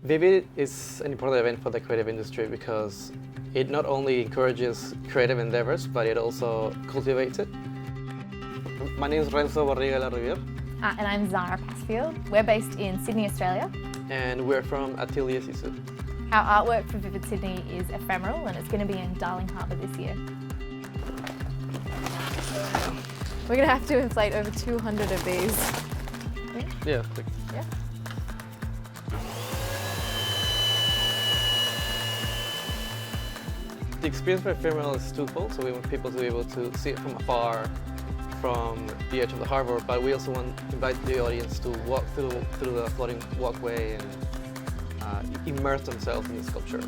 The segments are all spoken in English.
Vivid is an important event for the creative industry because it not only encourages creative endeavors, but it also cultivates it. My name is Renzo B Larriviere. And I'm Zara Pasfield. We're based in Sydney, Australia. And we're from Atelier Sisu. Our artwork for Vivid Sydney is Ephemeral, and it's going to be in Darling Harbour this year. We're going to have to inflate over 200 of these. Yeah. Yeah. The experience for Ephemeral is twofold, so we want people to be able to see it from afar, from the edge of the harbour, but we also want to invite the audience to walk through the floating walkway and immerse themselves in the sculpture.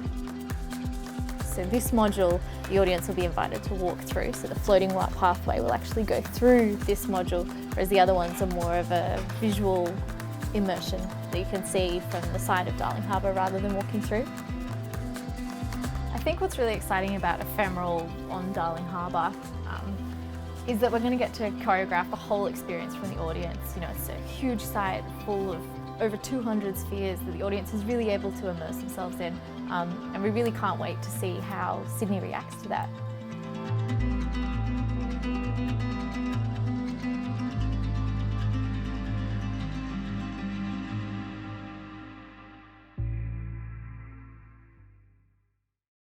So this module, the audience will be invited to walk through, so the floating white pathway will actually go through this module, whereas the other ones are more of a visual immersion that you can see from the side of Darling Harbour rather than walking through. I think what's really exciting about Ephemeral on Darling Harbour is that we're going to get to choreograph the whole experience from the audience. You know, it's a huge site full of over 200 spheres that the audience is really able to immerse themselves in, and we really can't wait to see how Sydney reacts to that.